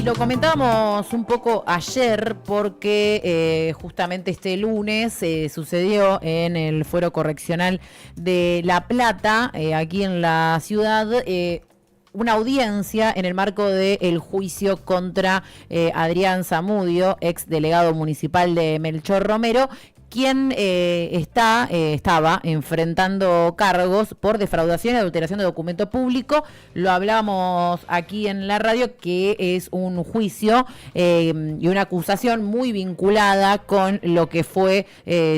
lo comentábamos un poco ayer porque justamente este lunes sucedió en el Fuero Correccional de La Plata, aquí en la ciudad, una audiencia en el marco del juicio contra Adrián Zamudio, ex delegado municipal de Melchor Romero, quien estaba enfrentando cargos por defraudación y adulteración de documento público. Lo hablábamos aquí en la radio, que es un juicio y una acusación muy vinculada con lo que fue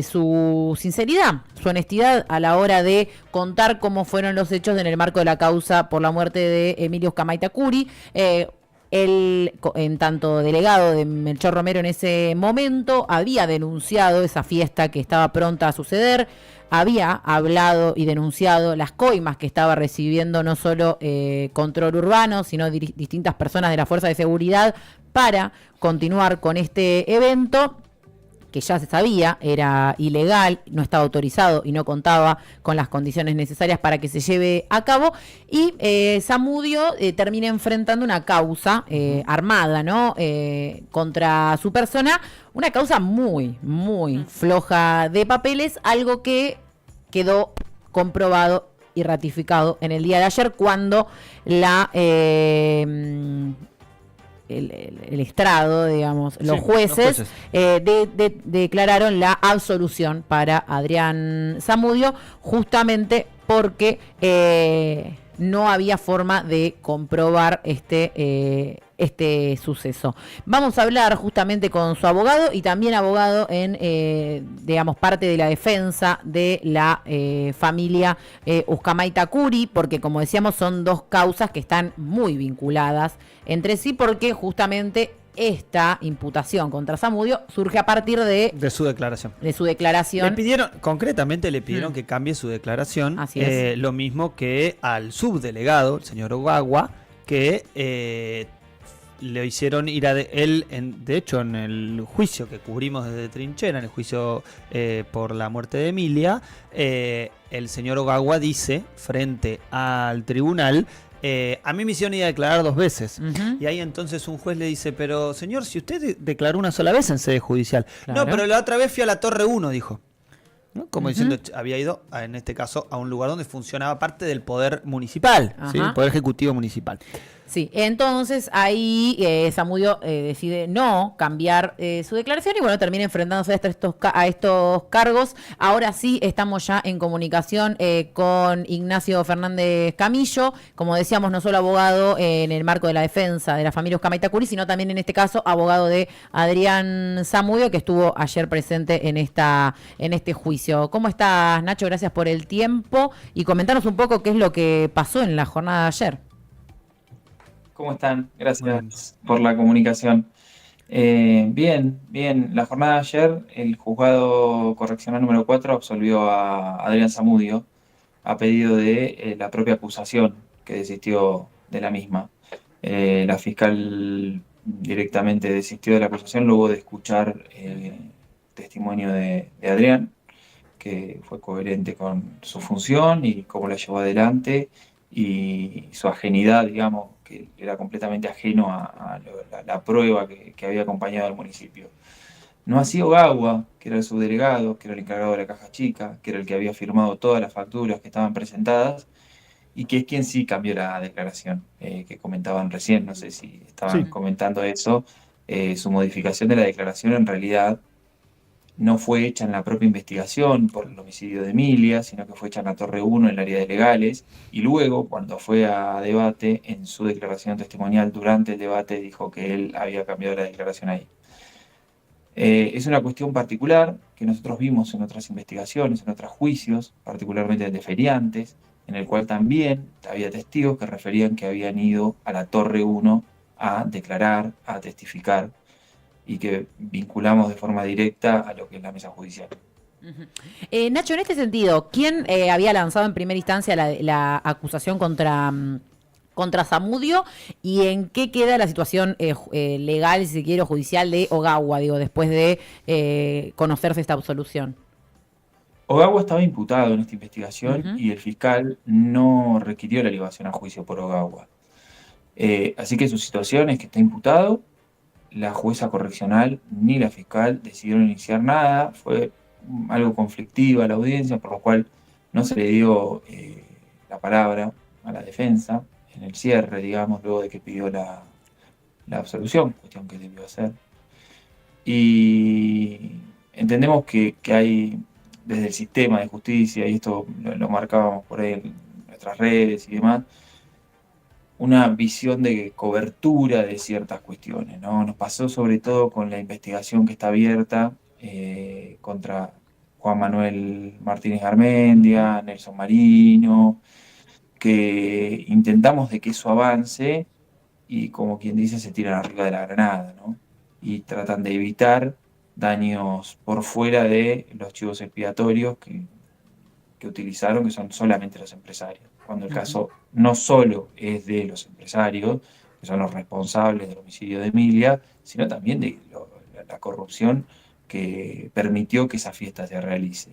su sinceridad, su honestidad a la hora de contar cómo fueron los hechos en el marco de la causa por la muerte de Emilio Uzcamaita Curi. Él, en tanto delegado de Melchor Romero en ese momento, había denunciado esa fiesta que estaba pronta a suceder, había hablado y denunciado las coimas que estaba recibiendo no solo Control Urbano, sino distintas personas de la Fuerza de Seguridad para continuar con este evento, que ya se sabía, era ilegal, no estaba autorizado y no contaba con las condiciones necesarias para que se lleve a cabo. Y Zamudio termina enfrentando una causa armada, ¿no? Contra su persona, una causa muy, muy floja de papeles, algo que quedó comprobado y ratificado en el día de ayer cuando el estrado, digamos, los jueces, declararon la absolución para Adrián Zamudio, justamente porque no había forma de comprobar este suceso. Vamos a hablar justamente con su abogado y también abogado en, digamos, parte de la defensa de la familia Uzcamaita Curi, porque como decíamos son dos causas que están muy vinculadas entre sí, porque justamente esta imputación contra Zamudio surge a partir de su declaración. De su declaración. Concretamente le pidieron que cambie su declaración. Así es. Lo mismo que al subdelegado, el señor Ogagua, que le hicieron ir a él, de hecho, en el juicio que cubrimos desde Trinchera, en el juicio por la muerte de Emilia, el señor Ogagua dice frente al tribunal: a mí me hicieron ir a declarar 2 veces. Y ahí entonces un juez le dice: pero señor, si usted declaró una sola vez en sede judicial. Claro. No, pero la otra vez fui a la Torre 1, dijo. ¿No? Como diciendo, había ido, en este caso, a un lugar donde funcionaba parte del poder municipal, ¿sí? El poder ejecutivo municipal. Sí, entonces ahí Zamudio decide no cambiar su declaración y bueno, termina enfrentándose a estos cargos. Ahora sí estamos ya en comunicación con Ignacio Fernández Camillo, como decíamos, no solo abogado en el marco de la defensa de la familia Uzcamaita Curi, sino también en este caso abogado de Adrián Zamudio, que estuvo ayer presente en este juicio. ¿Cómo estás, Nacho? Gracias por el tiempo y comentanos un poco qué es lo que pasó en la jornada de ayer. ¿Cómo están? Gracias por la comunicación. Bien. La jornada de ayer, el juzgado correccional número 4 absolvió a Adrián Zamudio a pedido de la propia acusación, que desistió de la misma. La fiscal directamente desistió de la acusación luego de escuchar testimonio de Adrián, que fue coherente con su función y cómo la llevó adelante, y su ajenidad, digamos, que era completamente ajeno a la prueba que había acompañado al municipio. No así Ogagua, que era el subdelegado, que era el encargado de la caja chica, que era el que había firmado todas las facturas que estaban presentadas, y que es quien sí cambió la declaración que comentaban recién, no sé si estaban comentando eso. Su modificación de la declaración en realidad no fue hecha en la propia investigación por el homicidio de Emilia, sino que fue hecha en la Torre 1, en el área de legales, y luego, cuando fue a debate, en su declaración testimonial durante el debate, dijo que él había cambiado la declaración ahí. Es una cuestión particular que nosotros vimos en otras investigaciones, en otros juicios, particularmente de feriantes, en el cual también había testigos que referían que habían ido a la Torre 1 a declarar, a testificar, y que vinculamos de forma directa a lo que es la mesa judicial. Nacho, en este sentido, ¿quién había lanzado en primera instancia la acusación contra Zamudio y en qué queda la situación legal, si se quiere, o judicial de Ogagua, después de conocerse esta absolución? Ogagua estaba imputado en esta investigación y el fiscal no requirió la elevación a juicio por Ogagua. Así que su situación es que está imputado. La jueza correccional ni la fiscal decidieron iniciar nada. Fue algo conflictiva la audiencia, por lo cual no se le dio la palabra a la defensa en el cierre, digamos, luego de que pidió la absolución, cuestión que debió hacer. Y entendemos que hay desde el sistema de justicia, y esto lo marcábamos por ahí en nuestras redes y demás, una visión de cobertura de ciertas cuestiones, ¿no? Nos pasó sobre todo con la investigación que está abierta contra Juan Manuel Martínez Garmendia, Nelson Marino, que intentamos de que eso avance y, como quien dice, se tiran arriba de la granada, ¿no? Y tratan de evitar daños por fuera de los chivos expiatorios que utilizaron, que son solamente los empresarios, cuando el caso no solo es de los empresarios, que son los responsables del homicidio de Emilia, sino también de la corrupción que permitió que esa fiesta se realice.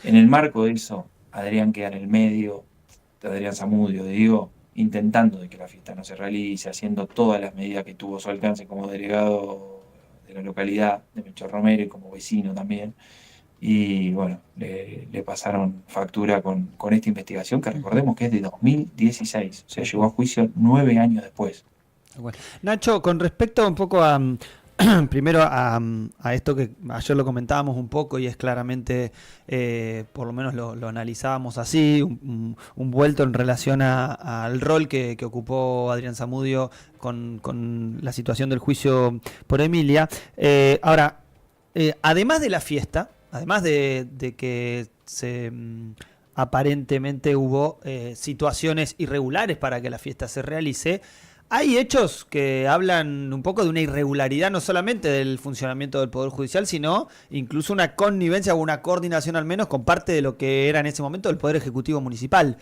En el marco de eso, Adrián queda en el medio, Adrián Zamudio, digo, intentando de que la fiesta no se realice, haciendo todas las medidas que tuvo a su alcance como delegado de la localidad de Melchor Romero y como vecino también. Y bueno, le pasaron factura con esta investigación, que recordemos que es de 2016, o sea, llegó a juicio 9 años después. Bueno, Nacho, con respecto un poco a primero a esto que ayer lo comentábamos un poco, y es claramente, por lo menos lo analizábamos así, un vuelto en relación al rol que ocupó Adrián Zamudio con la situación del juicio por Emilia. Ahora, además de la fiesta, además de que aparentemente hubo situaciones irregulares para que la fiesta se realice, hay hechos que hablan un poco de una irregularidad, no solamente del funcionamiento del Poder Judicial, sino incluso una connivencia o una coordinación al menos con parte de lo que era en ese momento el Poder Ejecutivo Municipal.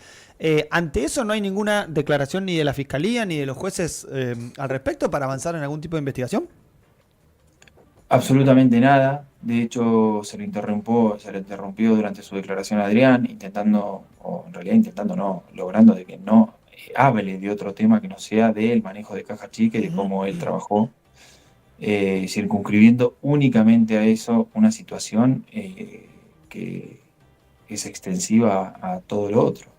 Ante eso, ¿no hay ninguna declaración ni de la Fiscalía ni de los jueces al respecto para avanzar en algún tipo de investigación? Absolutamente nada. De hecho, se le interrumpió durante su declaración a Adrián, intentando, o en realidad intentando no, logrando de que no hable de otro tema que no sea del manejo de caja chica y de cómo él trabajó, circunscribiendo únicamente a eso una situación que es extensiva a todo lo otro.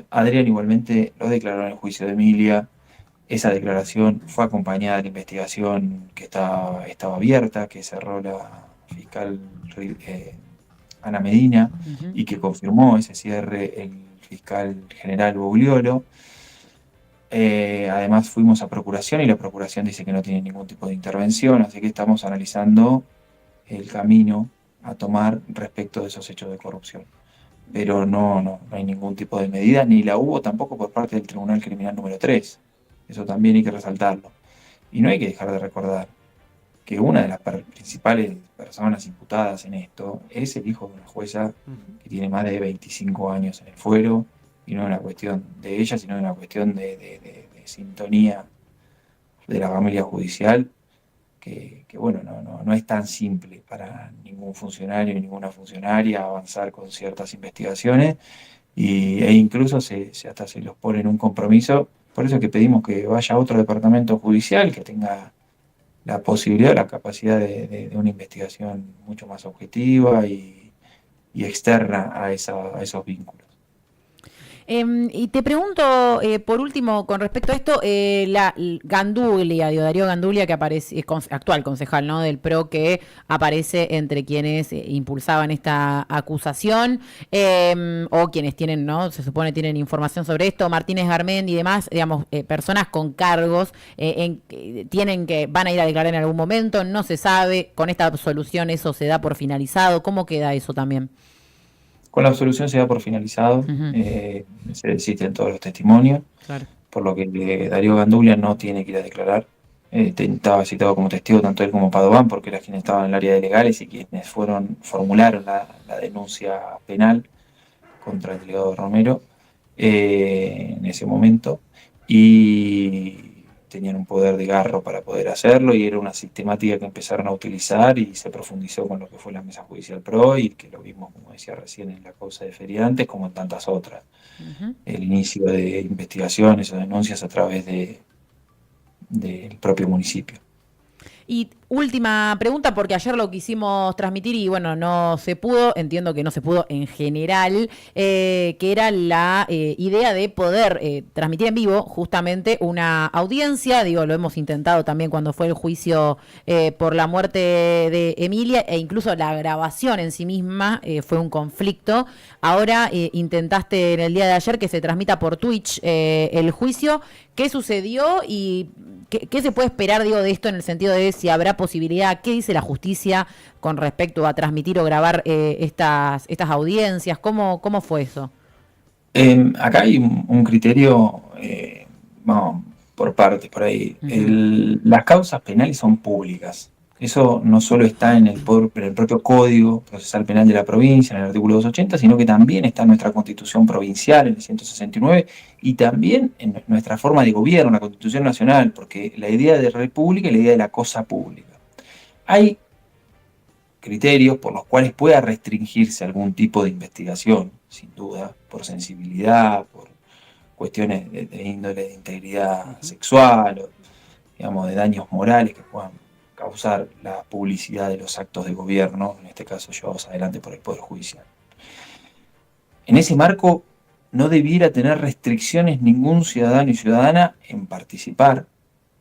Adrián igualmente lo declaró en el juicio de Emilia. Esa declaración fue acompañada de la investigación que estaba abierta, que cerró la fiscal Ana Medina, y que confirmó ese cierre el fiscal general Bogliolo. Además fuimos a Procuración y la Procuración dice que no tiene ningún tipo de intervención, así que estamos analizando el camino a tomar respecto de esos hechos de corrupción. Pero no hay ningún tipo de medida, ni la hubo tampoco por parte del Tribunal Criminal número 3. Eso también hay que resaltarlo. Y no hay que dejar de recordar que una de las principales personas imputadas en esto es el hijo de una jueza que tiene más de 25 años en el fuero, y no es una cuestión de ella, sino una cuestión de sintonía de la familia judicial, que bueno, no es tan simple para ningún funcionario ni ninguna funcionaria avanzar con ciertas investigaciones, e incluso hasta se los pone en un compromiso. Por eso es que pedimos que vaya a otro departamento judicial que tenga la posibilidad, la capacidad de una investigación mucho más objetiva y externa a esos vínculos. Y te pregunto, por último, con respecto a esto, Gandulia, Darío Gandulia, que aparece, es actual concejal, ¿no?, del PRO, que aparece entre quienes impulsaban esta acusación, o quienes tienen, ¿no?, se supone tienen información sobre esto, Martínez Garmendia y demás, digamos, personas con cargos, van a ir a declarar en algún momento, no se sabe, con esta absolución eso se da por finalizado, ¿cómo queda eso también? Con la absolución se da por finalizado, se desisten todos los testimonios, claro, por lo que Darío Gandulia no tiene que ir a declarar. Estaba citado como testigo tanto él como Padován, porque eran quienes estaban en el área de legales y quienes formularon la denuncia penal contra el delegado Romero en ese momento. Y tenían un poder de garro para poder hacerlo y era una sistemática que empezaron a utilizar y se profundizó con lo que fue la Mesa Judicial Pro y que lo vimos, como decía recién, en la causa de Feriantes como en tantas otras. El inicio de investigaciones o denuncias a través del propio municipio. Y última pregunta, porque ayer lo quisimos transmitir y bueno, no se pudo, entiendo que no se pudo en general, que era la idea de poder transmitir en vivo justamente una audiencia, digo, lo hemos intentado también cuando fue el juicio por la muerte de Emilia e incluso la grabación en sí misma fue un conflicto. Ahora intentaste en el día de ayer que se transmita por Twitch el juicio. ¿Qué sucedió y qué se puede esperar, digo, de esto en el sentido de si habrá posibilidad? ¿Qué dice la justicia con respecto a transmitir o grabar estas audiencias? ¿Cómo fue eso? Acá hay un criterio, vamos, por parte, por ahí. Las causas penales son públicas. Eso no solo está en el propio Código Procesal Penal de la provincia, en el artículo 280, sino que también está en nuestra Constitución Provincial, en el 169, y también en nuestra forma de gobierno, la Constitución Nacional, porque la idea de república y la idea de la cosa pública. Hay criterios por los cuales pueda restringirse algún tipo de investigación, sin duda, por sensibilidad, por cuestiones de índole de integridad sexual, o, digamos, de daños morales que puedan causar la publicidad de los actos de gobierno, en este caso llevados adelante por el Poder Judicial. En ese marco no debiera tener restricciones ningún ciudadano y ciudadana en participar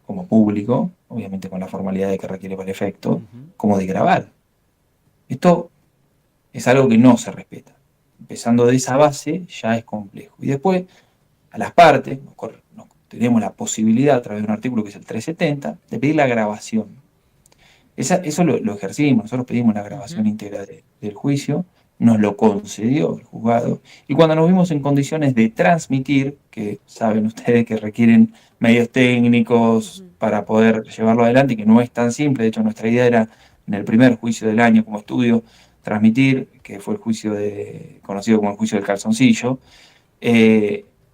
como público, obviamente con la formalidad de que requiere para el efecto, como de grabar. Esto es algo que no se respeta. Empezando de esa base ya es complejo. Y después, a las partes, tenemos la posibilidad a través de un artículo que es el 370, de pedir la grabación. Eso lo ejercimos, nosotros pedimos la grabación íntegra del juicio, nos lo concedió el juzgado, y cuando nos vimos en condiciones de transmitir, que saben ustedes que requieren medios técnicos para poder llevarlo adelante, y que no es tan simple, de hecho nuestra idea era en el primer juicio del año como estudio, transmitir, que fue el juicio conocido como el juicio del calzoncillo,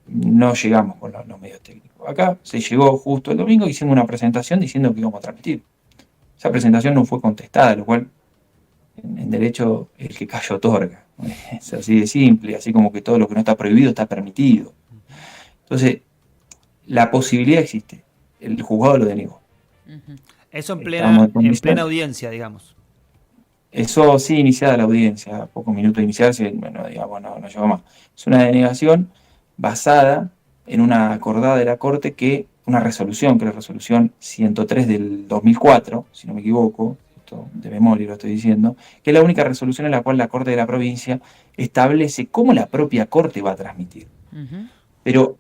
no llegamos con los medios técnicos. Acá se llegó justo el domingo, hicimos una presentación diciendo que íbamos a transmitir. Esa presentación no fue contestada, lo cual en derecho el que calla otorga. Es así de simple, así como que todo lo que no está prohibido está permitido. Entonces, la posibilidad existe. El juzgado lo denegó. Eso en plena audiencia, digamos. Eso sí, iniciada la audiencia, a pocos minutos de iniciarse, bueno, digamos, no llegó más. Es una denegación basada en una acordada de la Corte una resolución, que es la resolución 103 del 2004, si no me equivoco, esto de memoria lo estoy diciendo, que es la única resolución en la cual la Corte de la provincia establece cómo la propia Corte va a transmitir. Pero,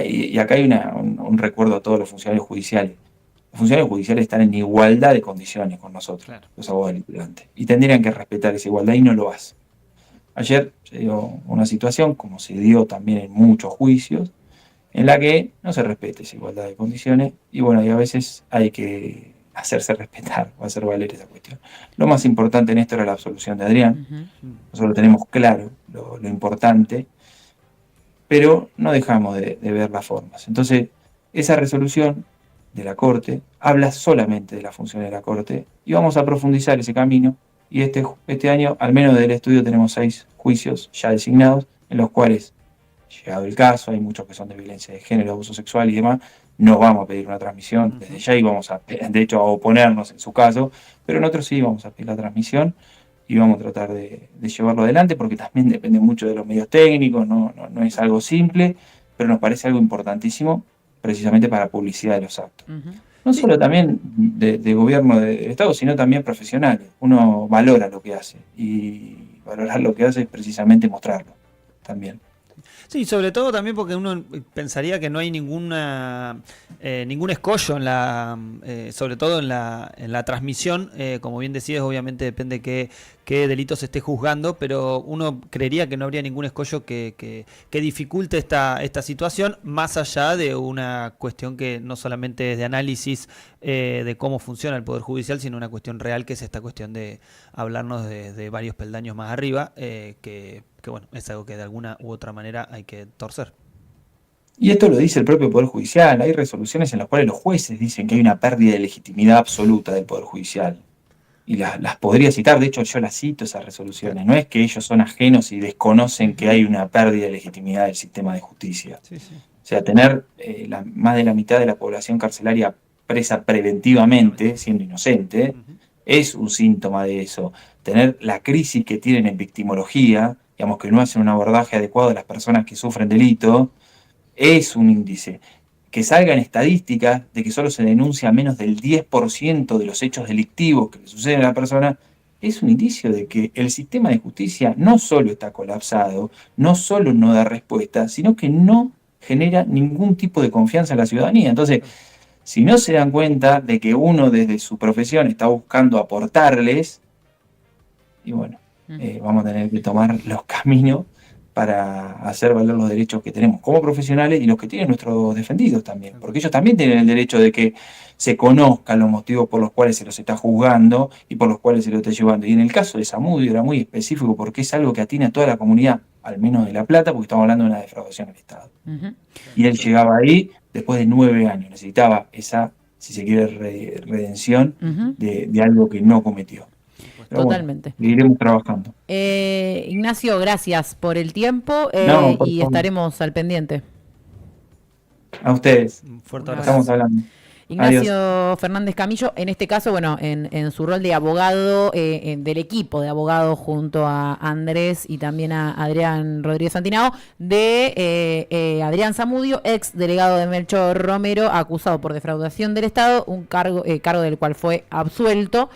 y acá hay un recuerdo a todos los funcionarios judiciales. Los funcionarios judiciales están en igualdad de condiciones con nosotros, claro, los abogados litigantes, y tendrían que respetar esa igualdad y no lo hacen. Ayer se dio una situación, como se dio también en muchos juicios, en la que no se respeta esa igualdad de condiciones y bueno, y a veces hay que hacerse respetar o hacer valer esa cuestión. Lo más importante en esto era la absolución de Adrián. Nosotros tenemos claro lo importante, pero no dejamos de ver las formas. Entonces, esa resolución de la Corte habla solamente de la función de la Corte y vamos a profundizar ese camino y este año, al menos del estudio, tenemos 6 juicios ya designados en los cuales, llegado el caso, hay muchos que son de violencia de género, abuso sexual y demás, no vamos a pedir una transmisión desde ya y vamos de hecho, a oponernos en su caso, pero en otros sí vamos a pedir la transmisión y vamos a tratar de llevarlo adelante porque también depende mucho de los medios técnicos, no es algo simple, pero nos parece algo importantísimo precisamente para la publicidad de los actos. No solo también de gobierno del Estado, sino también profesionales. Uno valora lo que hace y valorar lo que hace es precisamente mostrarlo también. Sí, sobre todo también porque uno pensaría que no hay ningún escollo sobre todo en la transmisión, como bien decías, obviamente depende qué delitos se esté juzgando, pero uno creería que no habría ningún escollo que dificulte esta situación, más allá de una cuestión que no solamente es de análisis de cómo funciona el Poder Judicial, sino una cuestión real, que es esta cuestión de hablarnos de varios peldaños más arriba, que bueno, es algo que de alguna u otra manera hay que torcer. Y esto lo dice el propio Poder Judicial. Hay resoluciones en las cuales los jueces dicen que hay una pérdida de legitimidad absoluta del Poder Judicial. Y las podría citar, de hecho yo las cito esas resoluciones. No es que ellos son ajenos y desconocen que hay una pérdida de legitimidad del sistema de justicia. Sí, sí. O sea, tener más de la mitad de la población carcelaria presa preventivamente, siendo inocente, es un síntoma de eso. Tener la crisis que tienen en victimología, digamos que no hacen un abordaje adecuado de las personas que sufren delito, es un índice. Que salgan estadísticas de que solo se denuncia menos del 10% de los hechos delictivos que le suceden a la persona, es un indicio de que el sistema de justicia no solo está colapsado, no solo no da respuesta, sino que no genera ningún tipo de confianza en la ciudadanía. Entonces, si no se dan cuenta de que uno desde su profesión está buscando aportarles, y bueno, vamos a tener que tomar los caminos para hacer valer los derechos que tenemos como profesionales y los que tienen nuestros defendidos también, porque ellos también tienen el derecho de que se conozcan los motivos por los cuales se los está juzgando y por los cuales se los está llevando. Y en el caso de Zamudio era muy específico porque es algo que atiene a toda la comunidad, al menos de La Plata, porque estamos hablando de una defraudación al Estado. Y él llegaba ahí después de 9 años, necesitaba esa, si se quiere, redención de algo que no cometió. Pero totalmente. Bueno, iremos trabajando. Ignacio, gracias por el tiempo y estaremos al pendiente. A ustedes. Un fuerte abrazo. Estamos hablando. Ignacio Adiós. Fernández Camillo, en este caso, bueno, en su rol de abogado del equipo de abogados junto a Andrés y también a Adrián Rodríguez Santinao, de Adrián Zamudio, ex delegado de Melchor Romero, acusado por defraudación del Estado, un cargo del cual fue absuelto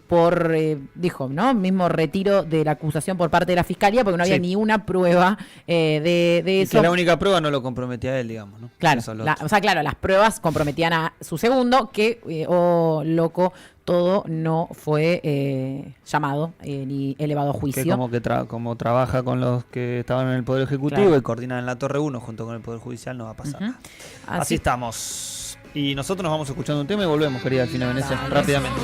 por, dijo, ¿no? Mismo retiro de la acusación por parte de la Fiscalía, porque no había ni una prueba de eso. Que la única prueba no lo comprometía a él, digamos, ¿no? Claro, Eso o sea, claro, las pruebas comprometían a su segundo, que, loco, todo no fue llamado ni elevado a juicio. Que como trabaja con los que estaban en el Poder Ejecutivo y coordinan en la Torre 1 junto con el Poder Judicial, no va a pasar nada. Así estamos. Y nosotros nos vamos escuchando un tema y volvemos, querida Delfina Venecia, rápidamente.